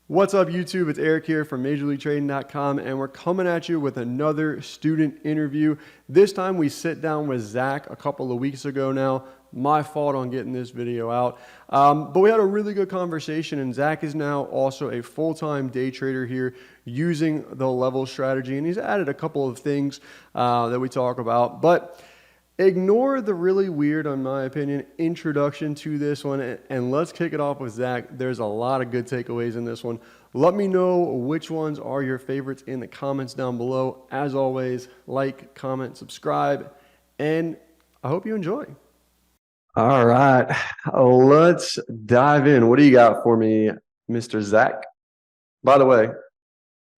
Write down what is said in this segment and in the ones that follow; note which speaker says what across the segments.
Speaker 1: What's up, YouTube? It's Eric here from MajorLeagueTrading.com, and we're coming at you with another student interview. This time we sit down with Zach a couple of weeks ago now. My fault on getting this video out. But we had a really good conversation, and Zach is now also a full-time day trader here using the level strategy, and he's added a couple of things that we talk about. But ignore the really weird, in my opinion, introduction to this one, and let's kick it off with Zach. There's a lot of good takeaways in this one. Let me know which ones are your favorites in the comments down below. As always, like, comment, subscribe, and I hope you enjoy. All right, let's dive in. What do you got for me, Mr. Zach? By the way,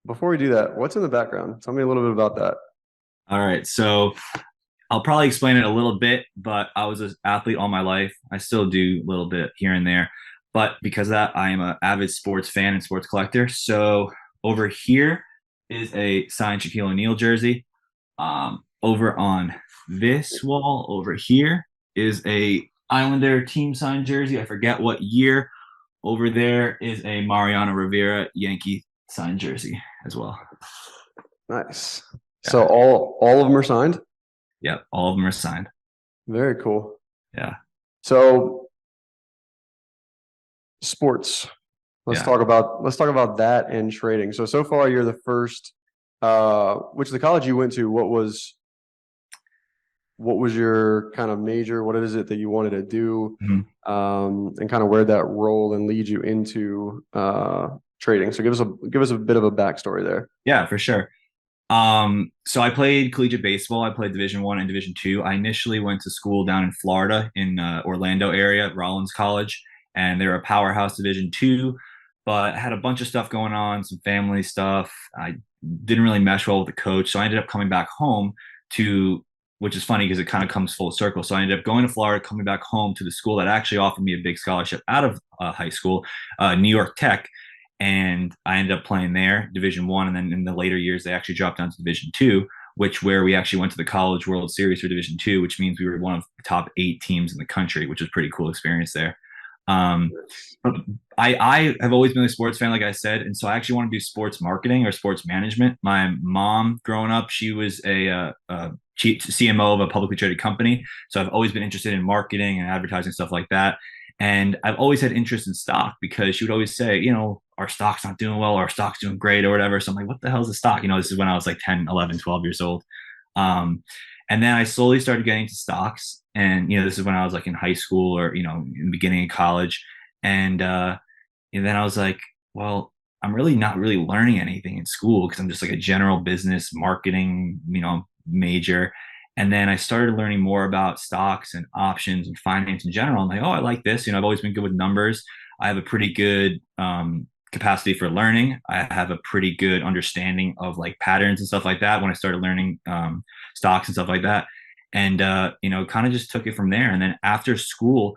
Speaker 1: before we do that, what's in the background? Tell me a little bit about that.
Speaker 2: All right. So I'll probably explain it a little bit, but I was an athlete all my life. I still do a little bit here and there. But because of that, I am an avid sports fan and sports collector. So over here is a signed Shaquille O'Neal jersey. Over on this wall over here is a Islander team signed jersey. I forget what year. Over there is a Mariano Rivera Yankee signed jersey as well.
Speaker 1: Nice. So
Speaker 2: Yeah.
Speaker 1: all of them are signed?
Speaker 2: Yep. All of them are signed.
Speaker 1: Very cool.
Speaker 2: Yeah.
Speaker 1: So sports. Let's
Speaker 2: Yeah.
Speaker 1: talk about that and trading. So far you're the first which the college you went to, what was your kind of major? What is it that you wanted to do?
Speaker 2: Mhm.
Speaker 1: And kind of where that role and lead you into trading. So give us a bit of a backstory there.
Speaker 2: Yeah, for sure. So I played collegiate baseball. I played Division 1 and Division 2. I initially went to school down in Florida in Orlando area at Rollins College, and they're a powerhouse Division 2. But I had a bunch of stuff going on, some family stuff. I didn't really mesh well with the coach, so I ended up coming back home to, which is funny because it kind of comes full circle. So I ended up going to Florida, coming back home to the school that actually offered me a big scholarship out of high school, New York Tech, and I ended up playing there, Division 1, and then in the later years they actually dropped down to Division 2, where we actually went to the College World Series for Division 2, which means we were one of the top 8 teams in the country, which was a pretty cool experience there. Um, I have always been a sports fan, like I said, and so I actually want to do sports marketing or sports management. My mom, growing up, she was a CMO of a publicly traded company, so I've always been interested in marketing and advertising, stuff like that. And I've always had interest in stock because she would always say, our stock's not doing well, or our stock's doing great, or whatever. So I'm like, what the hell is a stock? This is when I was like 10, 11, 12 years old. Um, and then I slowly started getting into stocks. And, this is when I was like in high school or, in the beginning of college. And then I was like, well, I'm really not really learning anything in school because I'm just like a general business marketing, major. And then I started learning more about stocks and options and finance in general. I'm like, oh, I like this. I've always been good with numbers. I have a pretty good capacity for learning. I have a pretty good understanding of like patterns and stuff like that when I started learning stocks and stuff like that. And kind of just took it from there. And then after school,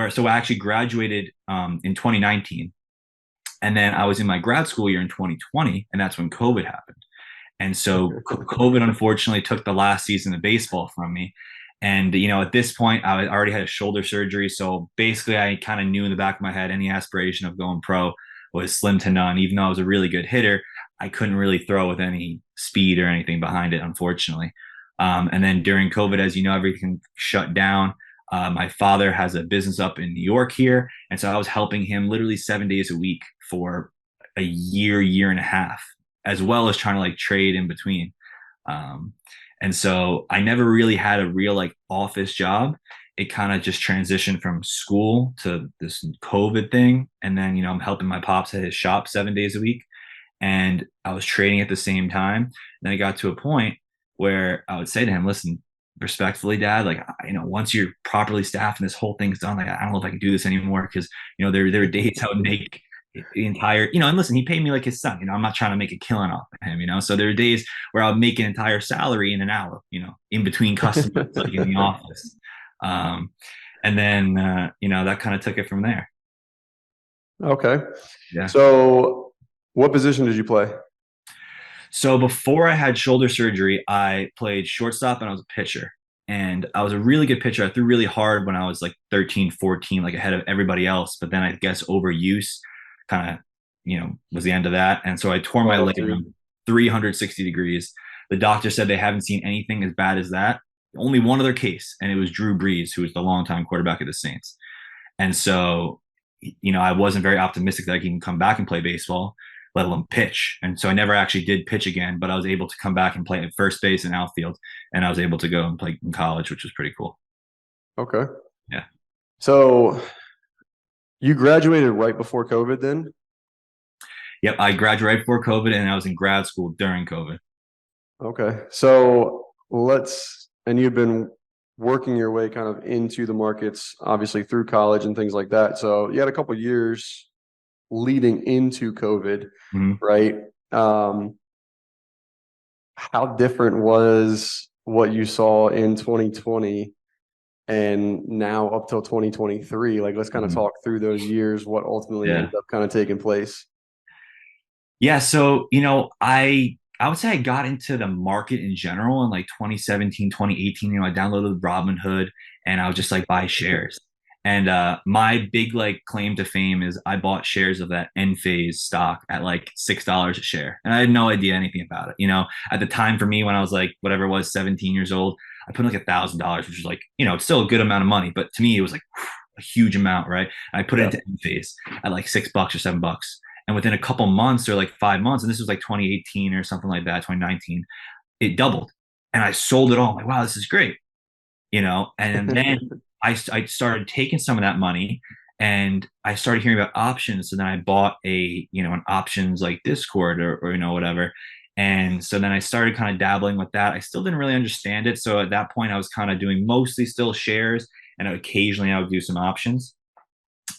Speaker 2: so I actually graduated in 2019, and then I was in my grad school year in 2020, and that's when COVID happened. And so COVID unfortunately took the last season of baseball from me. And, at this point, I already had a shoulder surgery. So basically, I kind of knew in the back of my head any aspiration of going pro was slim to none. Even though I was a really good hitter, I couldn't really throw with any speed or anything behind it, unfortunately. And then during COVID, as you know, everything shut down. My father has a business up in New York here. And so I was helping him literally 7 days a week for a year and a half, as well as trying to like trade in between. And so I never really had a real like office job. It kind of just transitioned from school to this COVID thing. And then, I'm helping my pops at his shop 7 days a week. And I was trading at the same time. And then I got to a point where I would say to him, listen, respectfully, Dad, like, once you're properly staffed and this whole thing's done, like, I don't know if I can do this anymore. Because, there were days I would make the entire, and listen, he paid me like his son. I'm not trying to make a killing off of him. So there are days where I would make an entire salary in an hour, in between customers, like in the office. And then, that kind of took it from there.
Speaker 1: Okay.
Speaker 2: Yeah.
Speaker 1: So what position did you play?
Speaker 2: So before I had shoulder surgery, I played shortstop and I was a pitcher. And I was a really good pitcher. I threw really hard when I was like 13, 14, like ahead of everybody else. But then I guess overuse kind of, was the end of that. And so I tore my leg
Speaker 1: LT.
Speaker 2: around 360 degrees. The doctor said they haven't seen anything as bad as that. Only one other case, and it was Drew Brees, who was the longtime quarterback of the Saints. And so, I wasn't very optimistic that I can come back and play baseball, let alone pitch. And so I never actually did pitch again, but I was able to come back and play at first base and outfield. And I was able to go and play in college, which was pretty cool.
Speaker 1: Okay.
Speaker 2: Yeah.
Speaker 1: So you graduated right before COVID then?
Speaker 2: Yep. I graduated before COVID and I was in grad school during COVID.
Speaker 1: Okay. So and you've been working your way kind of into the markets, obviously through college and things like that. So you had a couple of years leading into COVID,
Speaker 2: Mhm.
Speaker 1: right? How different was what you saw in 2020 and now up till 2023? Like, let's kind of
Speaker 2: Mhm.
Speaker 1: talk through those years, what ultimately
Speaker 2: Yeah.
Speaker 1: ended up kind of taking place.
Speaker 2: Yeah. So, I would say I got into the market in general in like 2017, 2018. I downloaded Robinhood and I was just like buy shares. And my big like claim to fame is I bought shares of that end phase stock at like $6 a share. And I had no idea anything about it. At the time for me when I was like whatever it was, 17 years old, I put in like $1,000, which was like, it's still a good amount of money, but to me it was like a huge amount, right? And I put it
Speaker 1: Yeah.
Speaker 2: into end phase at like $6 or $7. And within a couple months or like 5 months, and this was like 2018 or something like that, 2019, it doubled. And I sold it all. I'm like, wow, this is great. And then I started taking some of that money and I started hearing about options. So then I bought an options like Discord or whatever. And so then I started kind of dabbling with that. I still didn't really understand it. So at that point, I was kind of doing mostly still shares and occasionally I would do some options.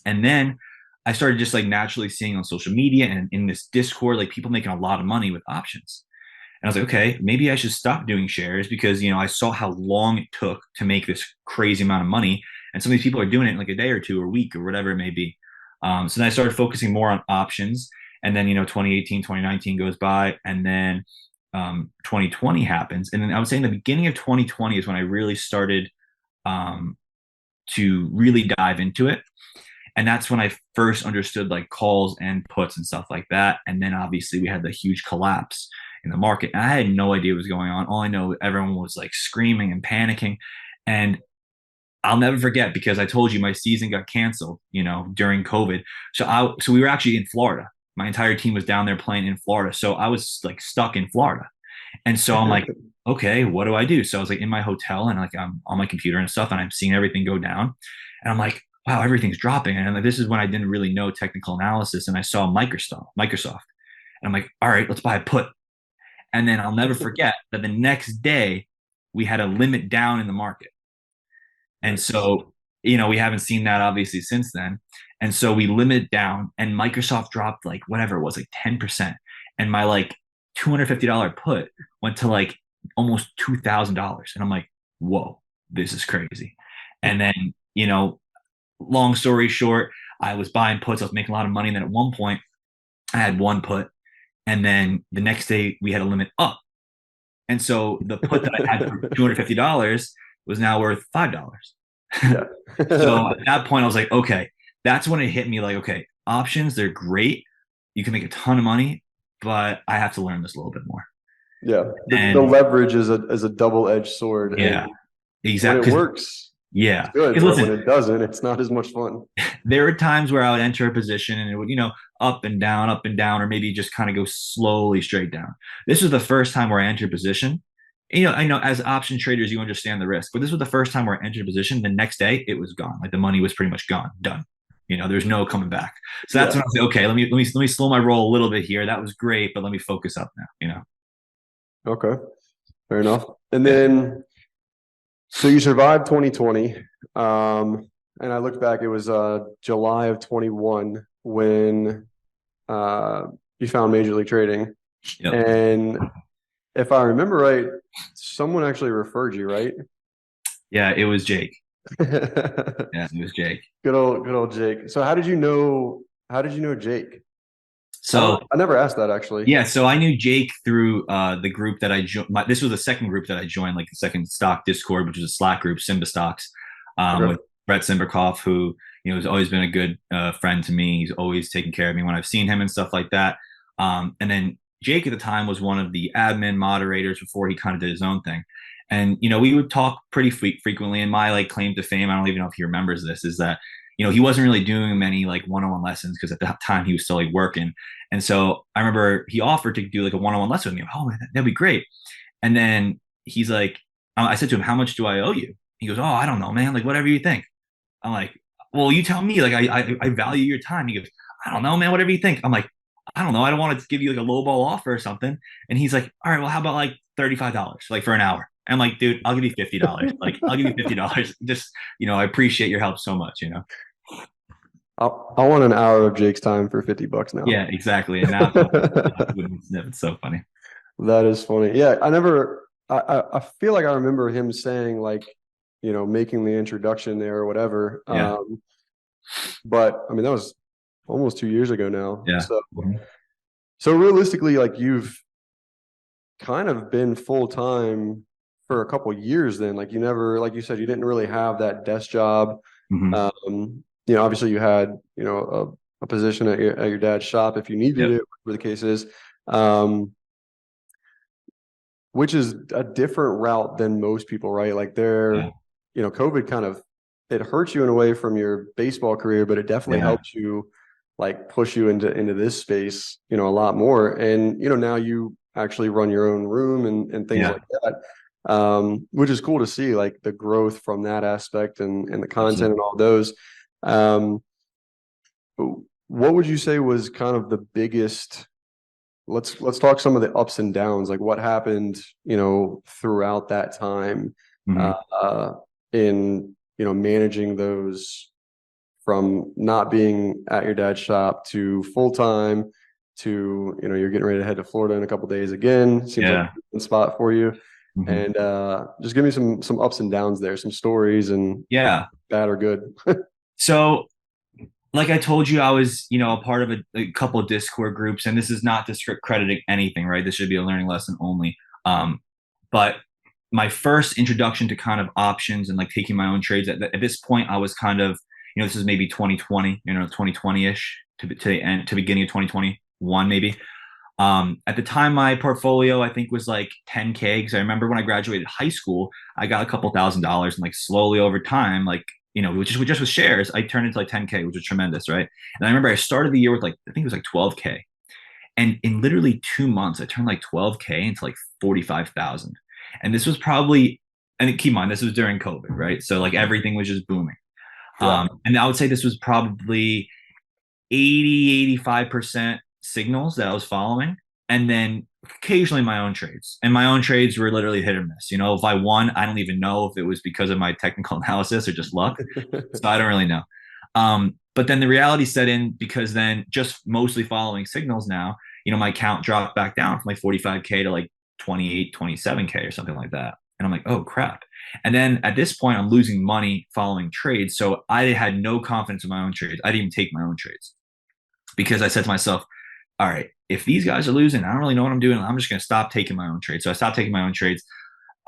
Speaker 2: And then I started just like naturally seeing on social media and in this Discord, like people making a lot of money with options. And I was like, okay, maybe I should stop doing shares because, I saw how long it took to make this crazy amount of money. And some of these people are doing it in like a day or two or a week or whatever it may be. So then I started focusing more on options. And then, 2018, 2019 goes by. And then 2020 happens. And then I would say in the beginning of 2020 is when I really started um, to really dive into it. And that's when I first understood like calls and puts and stuff like that. And then obviously we had the huge collapse in the market. And I had no idea what was going on. All I know, everyone was like screaming and panicking. And I'll never forget because I told you my season got canceled, during COVID. So we were actually in Florida. My entire team was down there playing in Florida. So I was like stuck in Florida. And so I'm like, okay, what do I do? So I was like in my hotel and like I'm on my computer and stuff and I'm seeing everything go down. And I'm like, wow, everything's dropping. And like, this is when I didn't really know technical analysis. And I saw Microsoft. And I'm like, all right, let's buy a put. And then I'll never forget that the next day we had a limit down in the market. And
Speaker 1: Nice.
Speaker 2: so, we haven't seen that obviously since then. And so we limit down and Microsoft dropped like whatever it was, like 10%. And my like $250 put went to like almost $2,000. And I'm like, whoa, this is crazy. And then, long story short, I was buying puts. I was making a lot of money. And then at one point, I had one put. And then the next day, we had a limit up. And so the put that I had for $250 was now worth $5.
Speaker 1: Yeah.
Speaker 2: So at that point, I was like, okay, that's when it hit me like, okay, options, they're great. You can make a ton of money, but I have to learn this a little bit more.
Speaker 1: Yeah. The
Speaker 2: And
Speaker 1: leverage is a double-edged sword.
Speaker 2: yeah,
Speaker 1: And when it
Speaker 2: exactly.
Speaker 1: works, it's
Speaker 2: Yeah.
Speaker 1: good.
Speaker 2: Because
Speaker 1: But when
Speaker 2: listen,
Speaker 1: it doesn't, it's not as much fun.
Speaker 2: there were times where I would enter a position and it would, up and down, or maybe just kind of go slowly straight down. This was the first time where I entered a position. I know as option traders, you understand the risk, but this was the first time where I entered a position. The next day, it was gone. Like the money was pretty much gone, done. There's no coming back. So that's
Speaker 1: Yeah.
Speaker 2: when I was like, okay, let me slow my roll a little bit here. That was great, but let me focus up now.
Speaker 1: Okay. Fair enough. And
Speaker 2: Yeah.
Speaker 1: then, so you survived 2020. And I looked back, it was July of 21 when uh, you found Major League Trading.
Speaker 2: Yep.
Speaker 1: And if I remember right, someone actually referred you, right?
Speaker 2: Yeah, it was Jake.
Speaker 1: Good
Speaker 2: Yeah, it was Jake.
Speaker 1: old Jake. So how did you know Jake?
Speaker 2: So
Speaker 1: I never asked that actually.
Speaker 2: yeah, so I knew Jake through the group that I joined. This was the second group that I joined, like the second stock Discord, which was a Slack group, Simba Stocks, with
Speaker 1: Okay.
Speaker 2: Brett Simberkoff, who has always been a good friend to me. He's always taken care of me when I've seen him and stuff like that. And then Jake at the time was one of the admin moderators before he kind of did his own thing. And we would talk pretty frequently. And my like claim to fame, I don't even know if he remembers this, is that he wasn't really doing many like one-on-one lessons because at that time he was still like working. And so I remember he offered to do like a one-on-one lesson with me. Oh man, that'd be great. And then he's like, I said to him, "How much do I owe you?" He goes, "Oh, I don't know, man. Like whatever you think." I'm like, "Well, you tell me. Like I value your time." He goes, "I don't know, man. Whatever you think." I'm like, "I don't know. I don't want to give you like a lowball offer or something." And he's like, "All right, well, how about like $35 like for an hour?" I'm like, "Dude, I'll give you $50. Like I'll give you $50. Just I appreciate your help so much."
Speaker 1: I want an hour of Jake's time for $50 now.
Speaker 2: Yeah, exactly. And now it's so funny.
Speaker 1: That is funny. Yeah, I feel like I remember him saying like, making the introduction there or whatever.
Speaker 2: Yeah,
Speaker 1: But I mean, that was almost 2 years ago now.
Speaker 2: yeah,
Speaker 1: So realistically, like you've kind of been full time for a couple years then. Like you never, like you said, you didn't really have that desk job.
Speaker 2: hmm
Speaker 1: Obviously you had, a position at your dad's shop if you needed
Speaker 2: yep,
Speaker 1: it, whatever the case is. Um, which is a different route than most people, right? Like
Speaker 2: yeah,
Speaker 1: COVID kind of it hurts you in a way from your baseball career, but it definitely
Speaker 2: yeah,
Speaker 1: helps you like push you into this space, a lot more. And now you actually run your own room and things
Speaker 2: yeah,
Speaker 1: like that. Which is cool to see like the growth from that aspect and the content
Speaker 2: absolutely.
Speaker 1: and all those. Um, what would you say was kind of the biggest let's talk some of the ups and downs, like what happened, throughout that time,
Speaker 2: hmm
Speaker 1: uh, in managing those from not being at your dad's shop to full time to you're getting ready to head to Florida in a couple days again. Seems like
Speaker 2: Yeah.
Speaker 1: a good spot for you,
Speaker 2: hmm
Speaker 1: and just give me some ups and downs there, some stories and
Speaker 2: Yeah.
Speaker 1: bad or good.
Speaker 2: So, like I told you, I was, a part of a couple of Discord groups, and this is not discrediting anything, right? This should be a learning lesson only. But my first introduction to kind of options and like taking my own trades at this point, I was kind of, this is maybe 2020, 2020-ish to the end, to beginning of 2021, maybe. At the time, my portfolio I think was like 10K because I remember when I graduated high school, I got a couple $1,000s, and like slowly over time, like just with shares, I turned into like 10K, which was tremendous, right? And I remember I started the year with like I think it was like 12K, and in literally 2 months, I turned like 12K into like 45,000. And this was probably, and keep in mind, this was during COVID, right? So like everything was just booming.
Speaker 1: Yeah.
Speaker 2: And I would say this was probably 85% signals that I was following, and then occasionally my own trades. And my own trades were literally hit or miss. If I won, I don't even know if it was because of my technical analysis or just luck. So I don't really know. But then the reality set in because then just mostly following signals now, my count dropped back down from like 45K to like 28, 27K or something like that. And I'm like, oh crap. And then at this point, I'm losing money following trades. So I had no confidence in my own trades. I didn't even take my own trades because I said to myself, all right, if these guys are losing, I don't really know what I'm doing. I'm just going to stop taking my own trades. So I stopped taking my own trades.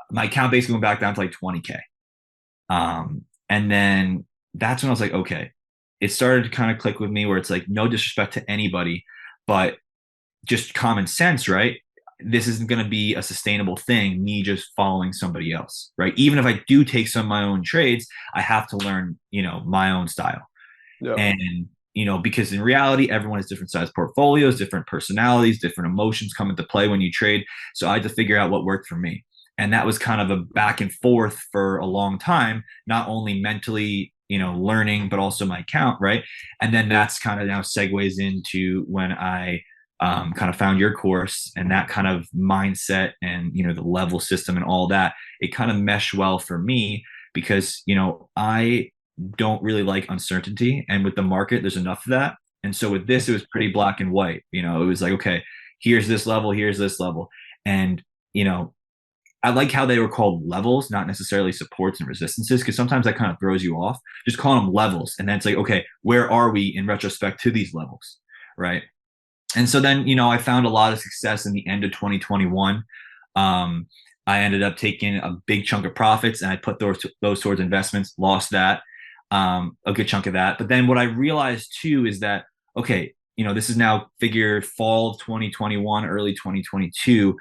Speaker 2: My account basically went back down to like 20K. And then that's when I was like, okay, it started to kind of click with me where it's like, no disrespect to anybody, but just common sense, right? This isn't going to be a sustainable thing, me just following somebody else, right? Even if I do take some of my own trades, I have to learn, my own style.
Speaker 1: Yeah.
Speaker 2: And because in reality everyone has different size portfolios, different personalities, different emotions come into play when you trade. So I had to figure out what worked for me, and that was kind of a back and forth for a long time, not only mentally learning but also my account, right? And then that's kind of now segues into when I kind of found your course, and that kind of mindset and the level system and all that, it kind of meshed well for me because I don't really like uncertainty. And with the market, there's enough of that. And so with this, it was pretty black and white. It was like, okay, here's this level, here's this level. And, I like how they were called levels, not necessarily supports and resistances, because sometimes that kind of throws you off. Just calling them levels. And then it's like, okay, where are we in retrospect to these levels? Right. And so then, I found a lot of success in the end of 2021. I ended up taking a big chunk of profits and I put those towards investments, lost that. a good chunk of that. But then what I realized too is that, okay, this is now figure fall of 2021, early 2022.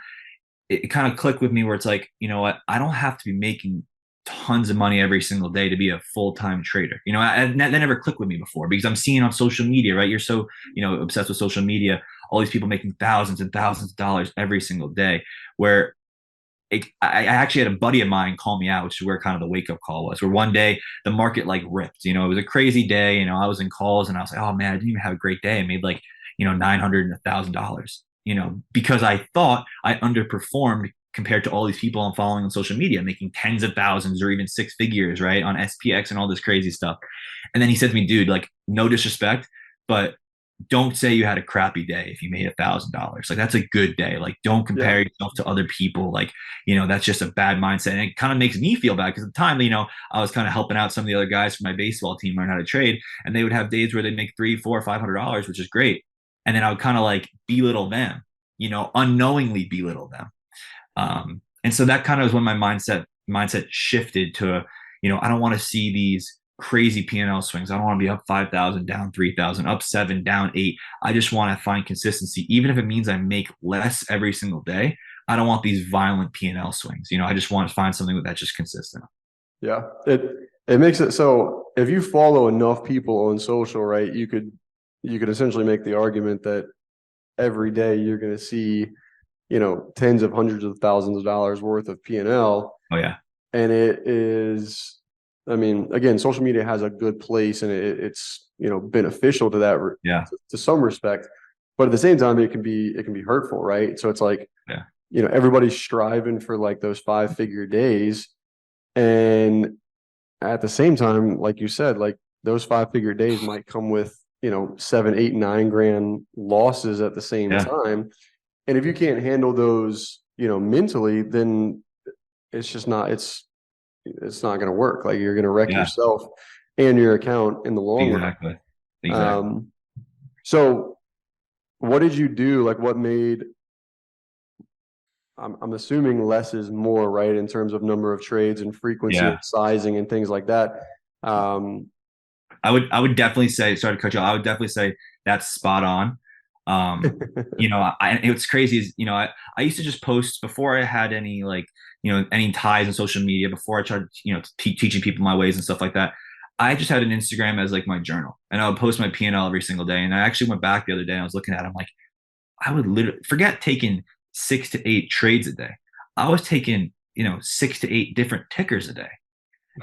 Speaker 2: It kind of clicked with me where it's like, you know what, I don't have to be making tons of money every single day to be a full-time trader. That never clicked with me before because I'm seeing on social media, right? You're so, obsessed with social media, all these people making thousands and thousands of dollars every single day, where I actually had a buddy of mine call me out, which is where kind of the wake up call was. Where one day the market like ripped. It was a crazy day. I was in calls and I was like, oh man, I didn't even have a great day. I made like $900 and $1,000. Because I thought I underperformed compared to all these people I'm following on social media, making tens of thousands or even six figures, right, on SPX and all this crazy stuff. And then he said to me, dude, like no disrespect, but don't say you had a crappy day if you made $1,000. Like that's a good day. Like don't
Speaker 1: Yeah.
Speaker 2: compare yourself to other people. Like, that's just a bad mindset. And it kind of makes me feel bad because at the time, I was kind of helping out some of the other guys from my baseball team learn how to trade. And they would have days where they make $300, $400, $500, which is great. And then I would kind of like belittle them, unknowingly belittle them. And so that kind of was when my mindset shifted to, I don't want to see these crazy P&L swings. I don't want to be up 5,000, down 3,000, up 7, down 8. I just want to find consistency, even if it means I make less every single day. I don't want these violent P&L swings. I just want to find something that's just consistent.
Speaker 1: Yeah. It makes it so if you follow enough people on social, right, you could essentially make the argument that every day you're going to see, tens of hundreds of thousands of dollars worth of P&L.
Speaker 2: Oh yeah.
Speaker 1: And it is, I mean, again, social media has a good place and it's, beneficial to that
Speaker 2: Yeah.
Speaker 1: to some respect, but at the same time, it can be hurtful, right? So it's like,
Speaker 2: Yeah.
Speaker 1: everybody's striving for like those 5-figure days. And at the same time, like you said, like those 5-figure days might come with, 7, 8, 9 grand losses at the same
Speaker 2: Yeah.
Speaker 1: time. And if you can't handle those, mentally, then it's just not, it's not going to work. Like you're going to wreck
Speaker 2: Yeah.
Speaker 1: yourself and your account in the long run.
Speaker 2: Exactly. Exactly.
Speaker 1: So what did you do? Like what made, I'm assuming less is more, right? In terms of number of trades and frequency and
Speaker 2: Yeah.
Speaker 1: sizing and things like that. Um,
Speaker 2: I would definitely say, sorry to cut you off, I would definitely say that's spot on. It's crazy is, I used to just post before I had any like, any ties in social media, before I tried, teaching people my ways and stuff like that. I just had an Instagram as like my journal and I would post my P&L every single day. And I actually went back the other day and I was looking at it. I'm like, I would literally forget taking 6 to 8 trades a day. I was taking, 6 to 8 different tickers a day.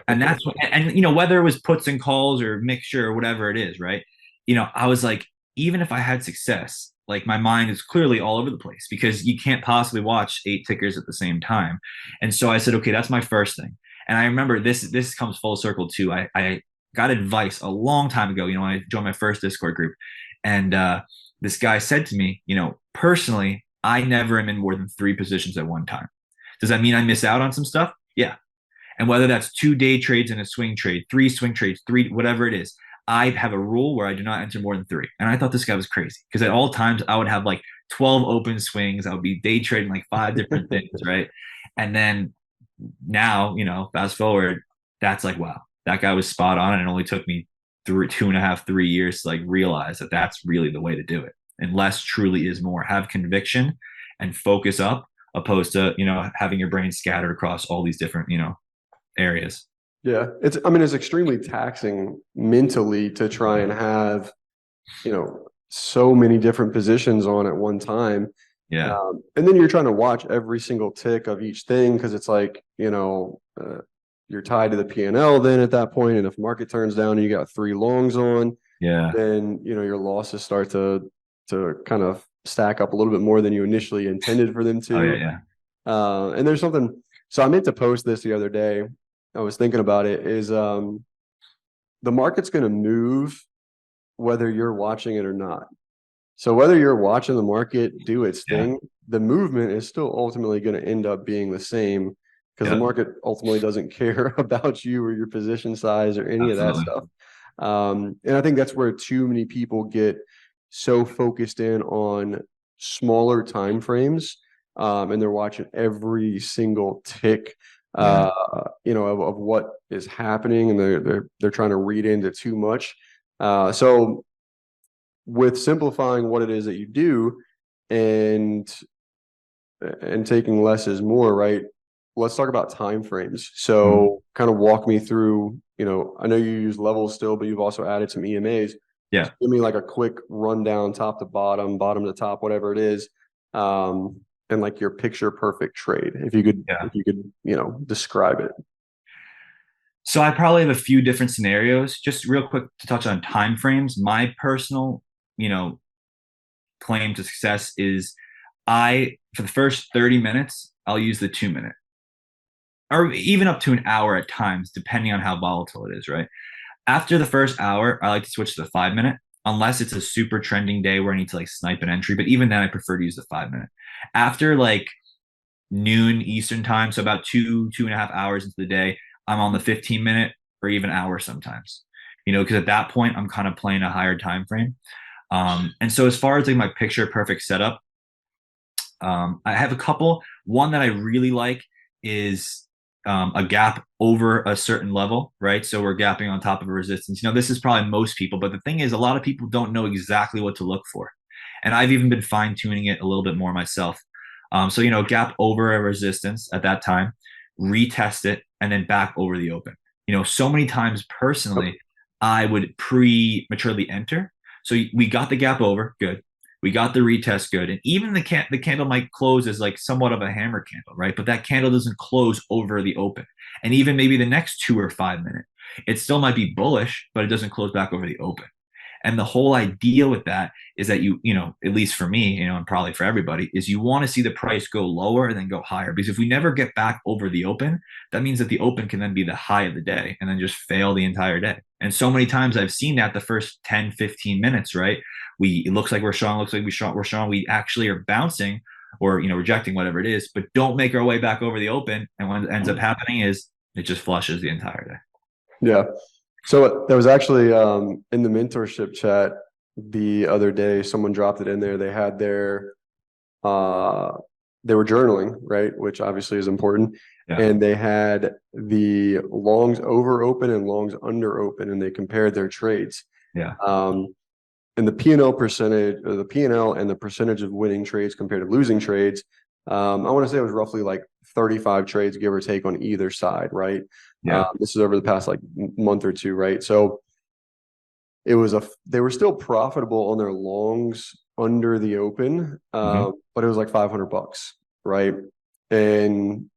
Speaker 2: And that's what, and whether it was puts and calls or mixture or whatever it is, right? I was like, even if I had success, like my mind is clearly all over the place because you can't possibly watch 8 tickers at the same time. And so I said, okay, that's my first thing. And I remember this comes full circle too. I got advice a long time ago, when I joined my first Discord group. And this guy said to me, personally, I never am in more than 3 positions at one time. Does that mean I miss out on some stuff? Yeah. And whether that's 2 day trades and a swing trade, 3 swing trades, 3, whatever it is, I have a rule where I do not enter more than 3. And I thought this guy was crazy because at all times I would have like 12 open swings. I would be day trading like 5 different things, right? And then now, fast forward, that's like, wow, that guy was spot on. And it only took me through 2.5, 3 years to like realize that that's really the way to do it. And less truly is more. Have conviction and focus up opposed to, having your brain scattered across all these different, areas.
Speaker 1: yeah, I mean, it's extremely taxing mentally to try and have, so many different positions on at one time.
Speaker 2: Yeah.
Speaker 1: And then you're trying to watch every single tick of each thing because it's like, you're tied to the P&L then at that point. And if market turns down and you got 3 longs on,
Speaker 2: Yeah.
Speaker 1: then, your losses start to kind of stack up a little bit more than you initially intended for them
Speaker 2: Oh
Speaker 1: to.
Speaker 2: yeah. Yeah.
Speaker 1: And there's something, so I meant to post this the other day. I was thinking about it is the market's going to move whether you're watching it or not. So whether you're watching the market do its
Speaker 2: Yeah.
Speaker 1: thing, the movement is still ultimately going to end up being the same because the
Speaker 2: Yeah.
Speaker 1: market ultimately doesn't care about you or your position size or any of that
Speaker 2: Absolutely.
Speaker 1: stuff. And I think that's where too many people get so focused in on smaller time frames, and they're watching every single tick
Speaker 2: Yeah.
Speaker 1: of what is happening, and they're trying to read into too much. So with simplifying what it is that you do, and taking less is more, right? Let's talk about time frames.
Speaker 2: Mhm.
Speaker 1: So kind of walk me through, I know you use levels still, but you've also added some EMAs.
Speaker 2: Yeah.
Speaker 1: Just give me like a quick rundown, top to bottom, bottom to top, whatever it is, and like your picture perfect trade.
Speaker 2: Yeah.
Speaker 1: If you could, describe it.
Speaker 2: So I probably have a few different scenarios. Just real quick to touch on time frames. My personal, you know, claim to success is for the first 30 minutes, I'll use the 2 minute or even up to an hour at times, depending on how volatile it is, right? After the first hour, I like to switch to the 5 minute, unless it's a super trending day where I need to like snipe an entry. But even then, I prefer to use the 5 minute. After like noon Eastern time, so about 2.5 hours into the day, I'm on the 15 minute or even hour sometimes. Because at that point I'm kind of playing a higher time frame. And so as far as like my picture perfect setup, I have a couple. One that I really like is a gap over a certain level, right? So we're gapping on top of a resistance. This is probably most people, but the thing is, a lot of people don't know exactly what to look for. And I've even been fine tuning it a little bit more myself. So, gap over a resistance at that time, retest it, and then back over the open. So many times personally, I would prematurely enter. So we got the gap over, good. We got the retest good, and even the candle might close as like somewhat of a hammer candle, right? But that candle doesn't close over the open, and even maybe the next 2 or 5 minute, it still might be bullish, but it doesn't close back over the open. And the whole idea with that is that at least for me, and probably for everybody, is you want to see the price go lower and then go higher. Because if we never get back over the open, that means that the open can then be the high of the day and then just fail the entire day. And so many times I've seen that the first 10, 15 minutes, right? It looks like we're strong, looks like we're strong. We actually are bouncing or rejecting whatever it is, but don't make our way back over the open. And what ends up happening is it just flushes the entire day.
Speaker 1: Yeah. So there was actually in the mentorship chat the other day, someone dropped it in there. Uh they were journaling, right? Which obviously is important.
Speaker 2: Yeah.
Speaker 1: And they had the longs over open and longs under open, and they compared their trades.
Speaker 2: Yeah.
Speaker 1: Um, and the P&L percentage, or the P&L and the percentage of winning trades compared to losing trades, I want to say it was roughly like 35 trades, give or take, on either side, right?
Speaker 2: Yeah.
Speaker 1: This is over the past like month or two, right? So they were still profitable on their longs under the open,
Speaker 2: Mm-hmm.
Speaker 1: but it was like $500, right? And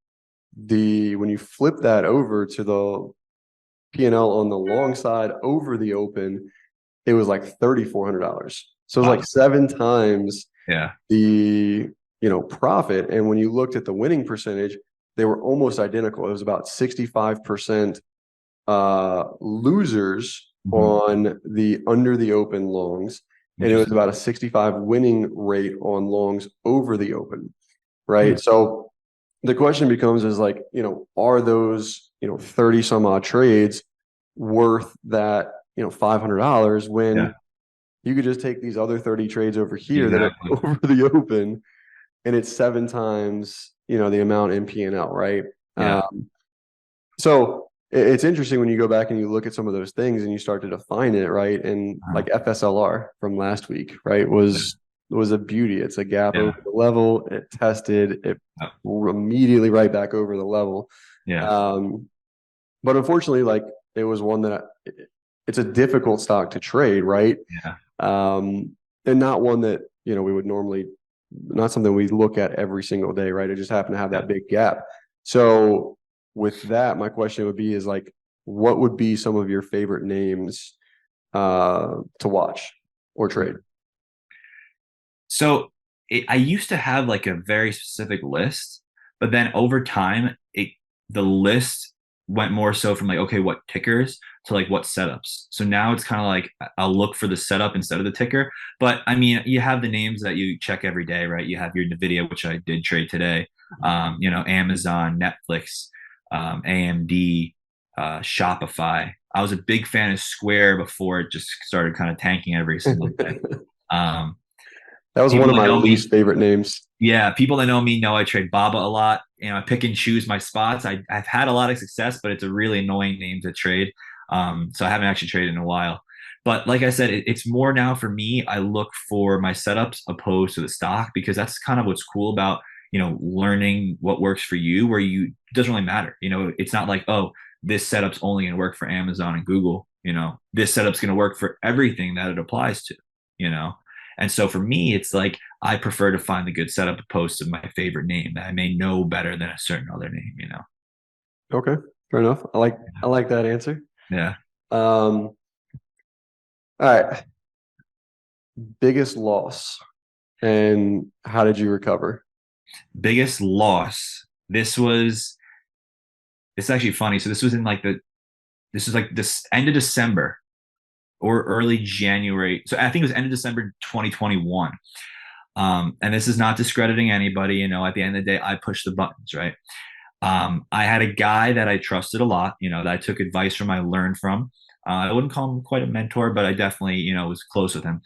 Speaker 1: when you flip that over to the P&L on the long side over the open, it was like $3,400. So it was
Speaker 2: Wow.
Speaker 1: like 7 times
Speaker 2: Yeah.
Speaker 1: the profit. And when you looked at the winning percentage, they were almost identical. It was about 65% losers
Speaker 2: Mm-hmm.
Speaker 1: on the under the open longs, and it was
Speaker 2: Interesting.
Speaker 1: about a 65 winning rate on longs over the open,
Speaker 2: Hmm.
Speaker 1: right? So the question becomes is like, are those, 30 some odd trades worth that, $500
Speaker 2: Yeah.
Speaker 1: when you could just take these other 30 trades over here that are
Speaker 2: Exactly.
Speaker 1: over the open, and it's 7 times, the amount in P&L, right?
Speaker 2: Yeah.
Speaker 1: So it's interesting when you go back and you look at some of those things and you start to define it, right? And
Speaker 2: Uh-huh.
Speaker 1: like FSLR from last week, right, was a beauty. It's a gap
Speaker 2: Yeah.
Speaker 1: over the level. It tested it
Speaker 2: Yeah.
Speaker 1: immediately right back over the level.
Speaker 2: Yeah.
Speaker 1: Um, but unfortunately, like it was one that it's a difficult stock to trade, right?
Speaker 2: Yeah.
Speaker 1: And not one that we would normally, not something we look at every single day, right? It just happened to have
Speaker 2: Yeah.
Speaker 1: that big gap. So with that, my question would be is like, what would be some of your favorite names to watch or trade?
Speaker 2: So I used to have like a very specific list, but then over time, the list went more so from like, okay, what tickers to like what setups. So now it's kind of like I'll look for the setup instead of the ticker. But I mean, you have the names that you check every day, right? You have your Nvidia, which I did trade today. Amazon, Netflix, AMD, Shopify. I was a big fan of Square before it just started kind of tanking every single day. Um,
Speaker 1: That was one
Speaker 2: People
Speaker 1: of
Speaker 2: that
Speaker 1: my
Speaker 2: know me,
Speaker 1: least favorite names.
Speaker 2: yeah, people that know me know I trade Baba a lot. I pick and choose my spots. I've had a lot of success, but it's a really annoying name to trade. So I haven't actually traded in a while. But like I said, it's more now for me. I look for my setups opposed to the stock because that's kind of what's cool about learning what works for you. Where it doesn't really matter. It's not like, oh, this setup's only going to work for Amazon and Google. This setup's going to work for everything that it applies to. You know, and so for me, it's like I prefer to find the good setup opposed to my favorite name that I may know better than a certain other name.
Speaker 1: Okay, fair enough. I like that answer.
Speaker 2: Yeah.
Speaker 1: All right. Biggest loss and how did you recover?
Speaker 2: Biggest loss. This is actually funny. So this was like this end of December or early January. So I think it was end of December 2021. And this is not discrediting anybody. At the end of the day, I push the buttons, right? I had a guy that I trusted a lot, that I took advice from, I learned from. I wouldn't call him quite a mentor, but I definitely, was close with him.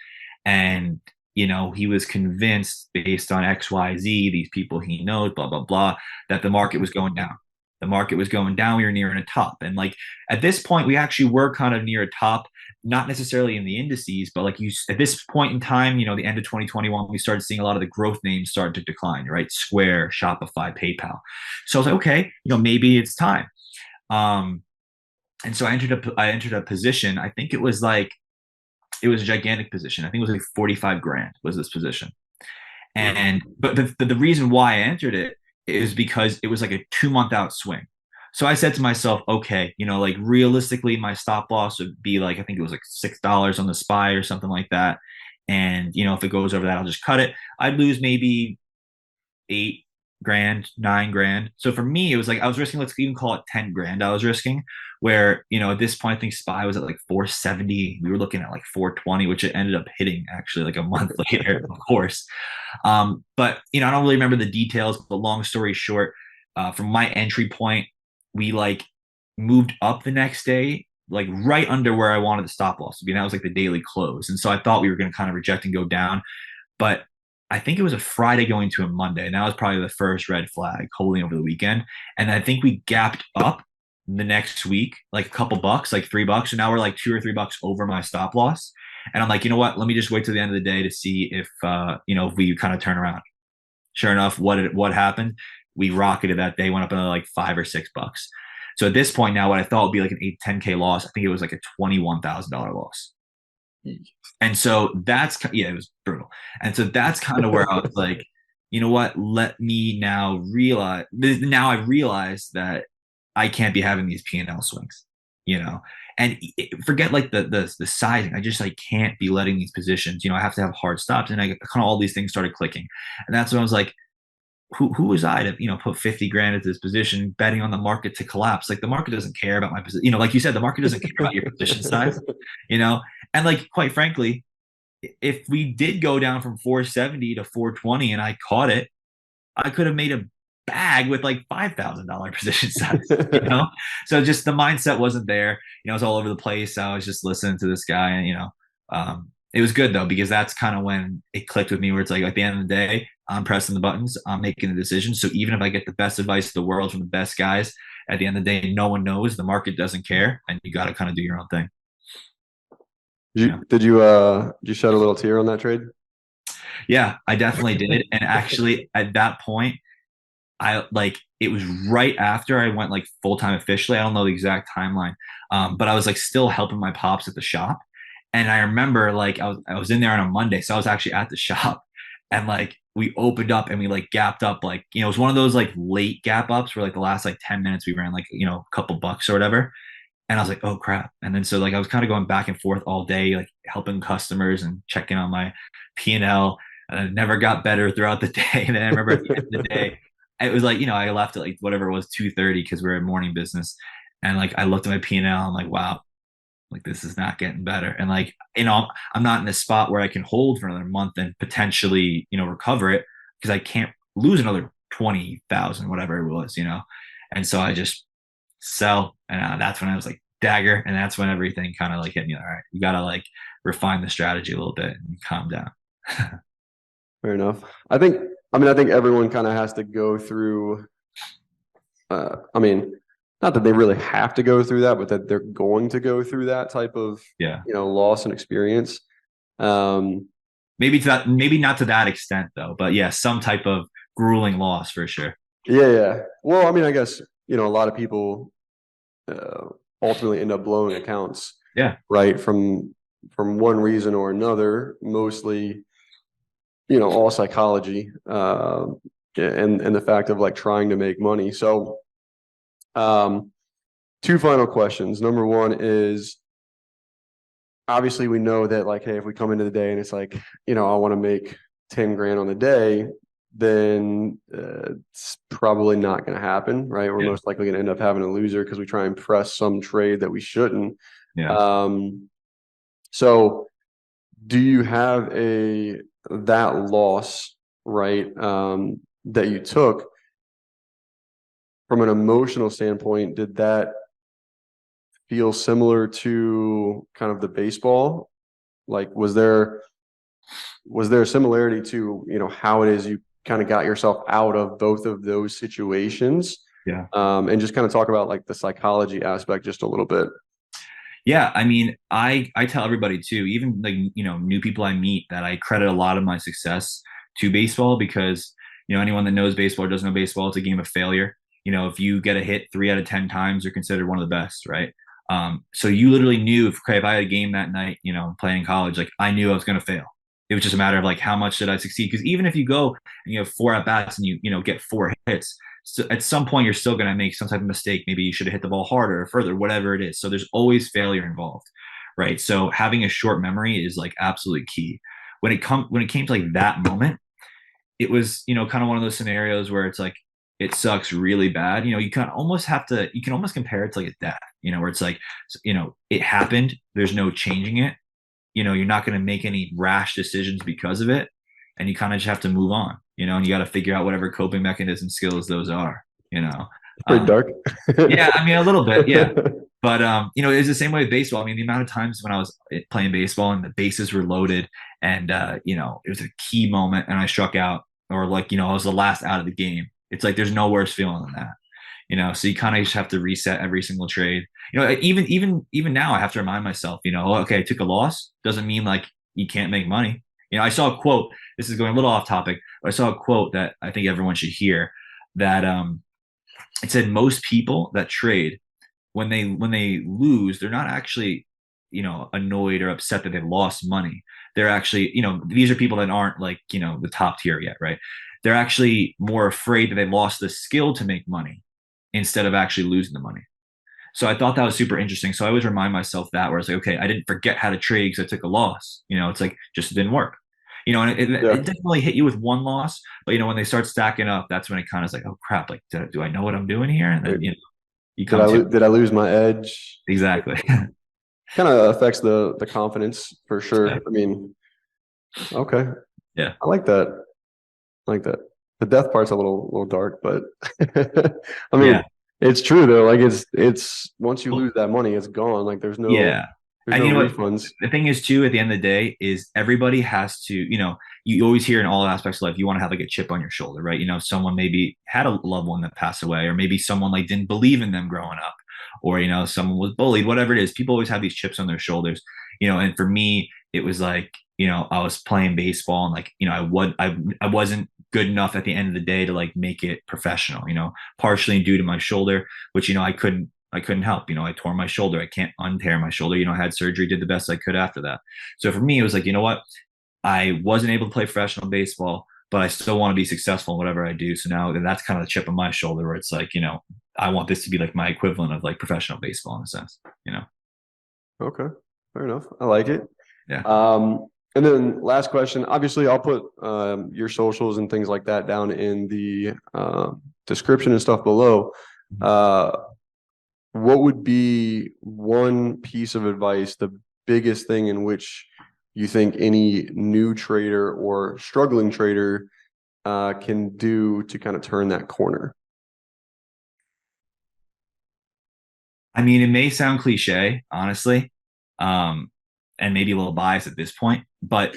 Speaker 2: And, he was convinced based on XYZ, these people he knows, blah, blah, blah, that the market was going down. The market was going down. We were nearing a top. And like at this point, we actually were kind of near a top, not necessarily in the indices, but like at this point in time, the end of 2021, we started seeing a lot of the growth names start to decline, right? Square, Shopify, PayPal. So I was like, okay, maybe it's time. And so I entered a position. I think it was a gigantic position. I think it was like 45 grand was this position. And but the reason why I entered it is because it was like a 2 month out swing. So I said to myself, okay, like realistically, my stop loss would be like, I think it was like $6 on the SPY or something like that. And if it goes over that, I'll just cut it. I'd lose maybe 8 grand, 9 grand. So for me, it was like I was risking, let's even call it 10 grand. I was risking where, at this point, I think SPY was at like 470. We were looking at like 420, which it ended up hitting actually like a month later, of course. But I don't really remember the details, but long story short, from my entry point, we like moved up the next day, like right under where I wanted the stop loss to be. And that was like the daily close. And so I thought we were going to kind of reject and go down. But I think it was a Friday going to a Monday, and that was probably the first red flag holding over the weekend. And I think we gapped up the next week, like a couple bucks, like $3. And now we're like $2 or $3 over my stop loss. And I'm like, you know what? Let me just wait till the end of the day to see if we kind of turn around. Sure enough, what happened? We rocketed that day, went up another like $5 or $6. So at this point now, what I thought would be like an 8-10K loss, I think it was like a $21,000 loss. And so yeah, it was brutal. And so that's kind of where I was like, you know what? Let me now realize. Now I realize that I can't be having these P&L swings, and forget like the sizing. I just like can't be letting these positions. I have to have hard stops, and I kind of all these things started clicking, and that's when I was like, who was I to put 50 grand into this position, betting on the market to collapse? Like the market doesn't care about my position. Like you said, the market doesn't care about your position size. And like quite frankly, if we did go down from 470 to 420 and I caught it, I could have made a bag with like $5,000 position size. So just the mindset wasn't there. It was all over the place. I was just listening to this guy, and it was good though because that's kind of when it clicked with me, where it's like at the end of the day, I'm pressing the buttons, I'm making the decision. So even if I get the best advice in the world from the best guys, at the end of the day, no one knows. The market doesn't care, and you got to kind of do your own thing.
Speaker 1: Did you shed a little tear on that trade?
Speaker 2: Yeah, I definitely did. And actually, at that point, I like it was right after I went like full time officially. I don't know the exact timeline, but I was like still helping my pops at the shop. And I remember like I was in there on a Monday, so I was actually at the shop, and like we opened up and we like gapped up, like it was one of those like late gap ups where like the last like 10 minutes we ran like a couple bucks or whatever. And I was like, oh crap. And then so like I was kind of going back and forth all day, like helping customers and checking on my P&L. And I never got better throughout the day. And then I remember at the end of the day, it was like, I left at like whatever it was, 2:30 because we're in morning business. And like I looked at my P&L, I'm like, wow, like this is not getting better. And like, I'm not in a spot where I can hold for another month and potentially, recover it because I can't lose another 20,000, whatever it was. And so I just sell. And that's when I was like, dagger. And that's when everything kind of like hit me. All right, you got to like refine the strategy a little bit and calm down.
Speaker 1: Fair enough. I think everyone kind of has to go through, I mean, not that they really have to go through that, but that they're going to go through that type of,
Speaker 2: Yeah.
Speaker 1: loss and experience. Um,
Speaker 2: Maybe to that, maybe not to that extent though, but yeah, some type of grueling loss for sure.
Speaker 1: yeah, yeah. Well, I mean, I guess, a lot of people uh, ultimately end up blowing accounts,
Speaker 2: Yeah.
Speaker 1: right? From one reason or another, mostly, all psychology, and the fact of like trying to make money. So, um, two final questions. Number one is obviously we know that like, hey, if we come into the day and it's like, I want to make 10 grand on the day, then it's probably not going to happen, right? We're
Speaker 2: Yeah.
Speaker 1: most likely going to end up having a loser because we try and press some trade that we shouldn't.
Speaker 2: Yeah.
Speaker 1: Um, so do you have that loss, right? That you took from an emotional standpoint, did that feel similar to kind of the baseball? Like, was there a similarity to, how it is you kind of got yourself out of both of those situations?
Speaker 2: Yeah.
Speaker 1: And just kind of talk about like the psychology aspect just a little bit.
Speaker 2: Yeah, I mean, I tell everybody too, even like new people I meet, that I credit a lot of my success to baseball because anyone that knows baseball or doesn't know baseball, it's a game of failure. If you get a hit 3 out of 10 times, you're considered one of the best, right? So you literally knew if I had a game that night, playing in college, like I knew I was going to fail. It was just a matter of like how much did I succeed? Because even if you go and you have 4 at bats and you get 4 hits, so at some point you're still going to make some type of mistake. Maybe you should have hit the ball harder or further, whatever it is. So there's always failure involved, right? So having a short memory is like absolutely key. When it came to like that moment, it was kind of one of those scenarios where it's like it sucks really bad. You can almost compare it to like a death, where it's like it happened. There's no changing it. You're not going to make any rash decisions because of it, and you kind of just have to move on, and you got to figure out whatever coping mechanism skills those are, you know.
Speaker 1: It's pretty dark.
Speaker 2: Yeah, I mean a little bit, yeah. But it's the same way with baseball. I mean, the amount of times when I was playing baseball and the bases were loaded, and it was a key moment, and I struck out, or like I was the last out of the game. It's like there's no worse feeling than that. So you kind of just have to reset every single trade. Even now I have to remind myself, okay, I took a loss doesn't mean like you can't make money. I saw a quote. This is going a little off topic, but I saw a quote that I think everyone should hear. That it said most people that trade, when they lose, they're not actually annoyed or upset that they've lost money. They're actually these are people that aren't like the top tier yet, right? They're actually more afraid that they lost the skill to make money instead of actually losing the money. So I thought that was super interesting. So I always remind myself that, where it's like, okay, I didn't forget how to trade because I took a loss. It's like just didn't work. And
Speaker 1: Yeah.
Speaker 2: it definitely hit you with one loss, but when they start stacking up, that's when it kind of is like, oh crap, like do I know what I'm doing here? And then
Speaker 1: Right.
Speaker 2: you
Speaker 1: Did
Speaker 2: come
Speaker 1: I
Speaker 2: to
Speaker 1: did I lose my edge?
Speaker 2: exactly.
Speaker 1: Kind of affects the confidence for sure. I mean, okay,
Speaker 2: Yeah,
Speaker 1: I like that. I like that. The death part's a little dark, but I mean,
Speaker 2: yeah.
Speaker 1: it's true though. Like it's once you
Speaker 2: Well,
Speaker 1: lose that money, it's gone. Like
Speaker 2: yeah.
Speaker 1: there's
Speaker 2: And
Speaker 1: no
Speaker 2: you know what?
Speaker 1: refunds.
Speaker 2: The thing is, too, at the end of the day, is everybody has to, you always hear in all aspects of life, you want to have like a chip on your shoulder, right? Someone maybe had a loved one that passed away, or maybe someone like didn't believe in them growing up, or, someone was bullied, whatever it is. People always have these chips on their shoulders, and for me, it was like, I was playing baseball and like, I wasn't good enough at the end of the day to like make it professional, partially due to my shoulder, which, I couldn't help. I tore my shoulder. I can't untear my shoulder. I had surgery, did the best I could after that. So for me, it was like, you know what? I wasn't able to play professional baseball, but I still want to be successful in whatever I do. So now that's kind of the chip on my shoulder where it's like, I want this to be like my equivalent of like professional baseball in a sense.
Speaker 1: Okay, fair enough. I like it.
Speaker 2: Yeah.
Speaker 1: And then last question. Obviously, I'll put your socials and things like that down in the description and stuff below. Uh, what would be one piece of advice, the biggest thing in which you think any new trader or struggling trader can do to kind of turn that corner?
Speaker 2: I mean, it may sound cliche, honestly. Um, and maybe a little biased at this point, but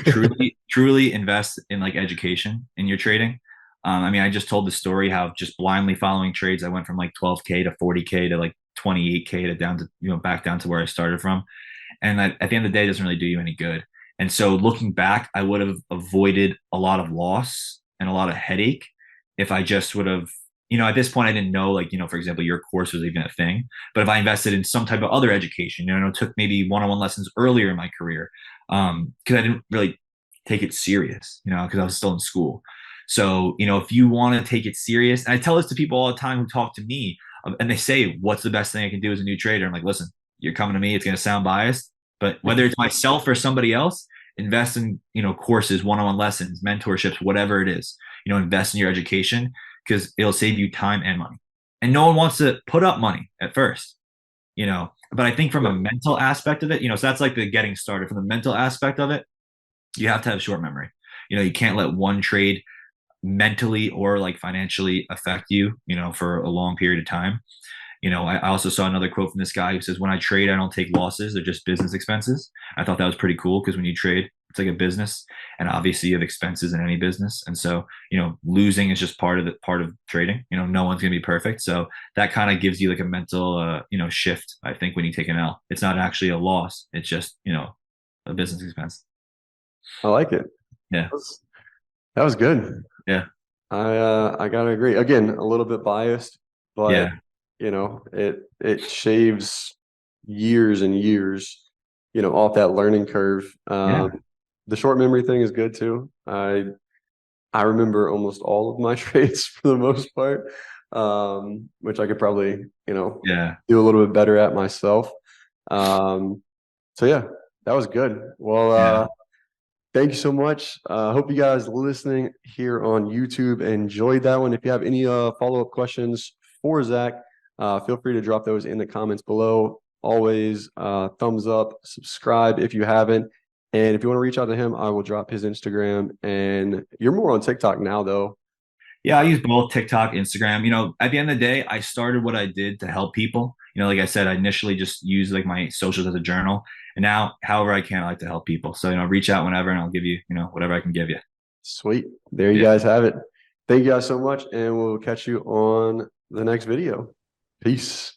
Speaker 2: truly invest in like education in your trading. I mean, I just told the story how just blindly following trades, I went from like 12K to 40K to like 28K to down to, back down to where I started from. And that, at the end of the day, it doesn't really do you any good. And so looking back, I would have avoided a lot of loss and a lot of headache if I just would have, at this point, I didn't know, like, for example, your course was even a thing. But if I invested in some type of other education, took maybe one-on-one lessons earlier in my career, because I didn't really take it serious, because I was still in school. So, if you want to take it serious, and I tell this to people all the time who talk to me, and they say, what's the best thing I can do as a new trader? I'm like, listen, you're coming to me, it's going to sound biased, but whether it's myself or somebody else, invest in, courses, one-on-one lessons, mentorships, whatever it is, invest in your education because it'll save you time and money. And no one wants to put up money at first, but I think from a mental aspect of it, so that's like the getting started. From the mental aspect of it, you have to have short memory. You can't let one trade mentally or like financially affect you, for a long period of time. I also saw another quote from this guy who says, when I trade, I don't take losses. They're just business expenses. I thought that was pretty cool because when you trade, it's like a business and obviously you have expenses in any business. And so, losing is just part of trading. No one's going to be perfect. So that kind of gives you like a mental, shift. I think when you take an L, it's not actually a loss. It's just, a business expense.
Speaker 1: I like it.
Speaker 2: Yeah.
Speaker 1: That was good.
Speaker 2: Yeah.
Speaker 1: I gotta agree. Again, a little bit biased, but
Speaker 2: Yeah.
Speaker 1: it shaves years and years, off that learning curve.
Speaker 2: Yeah.
Speaker 1: The short memory thing is good too. I remember almost all of my trades for the most part, which I could probably,
Speaker 2: Yeah.
Speaker 1: do a little bit better at myself. So yeah, that was good. Well,
Speaker 2: Yeah.
Speaker 1: thank you so much. Hope you guys listening here on YouTube enjoyed that one. If you have any follow-up questions for Zach, feel free to drop those in the comments below. Always thumbs up, subscribe if you haven't. And if you want to reach out to him, I will drop his Instagram. And you're more on TikTok now, though.
Speaker 2: Yeah, I use both TikTok, Instagram. At the end of the day, I started what I did to help people. Like I said, I initially just used like my socials as a journal. And now, however I can, I like to help people. So, reach out whenever and I'll give you, whatever I can give you.
Speaker 1: Sweet. There you
Speaker 2: Yeah.
Speaker 1: guys have it. Thank you guys so much. And we'll catch you on the next video. Peace.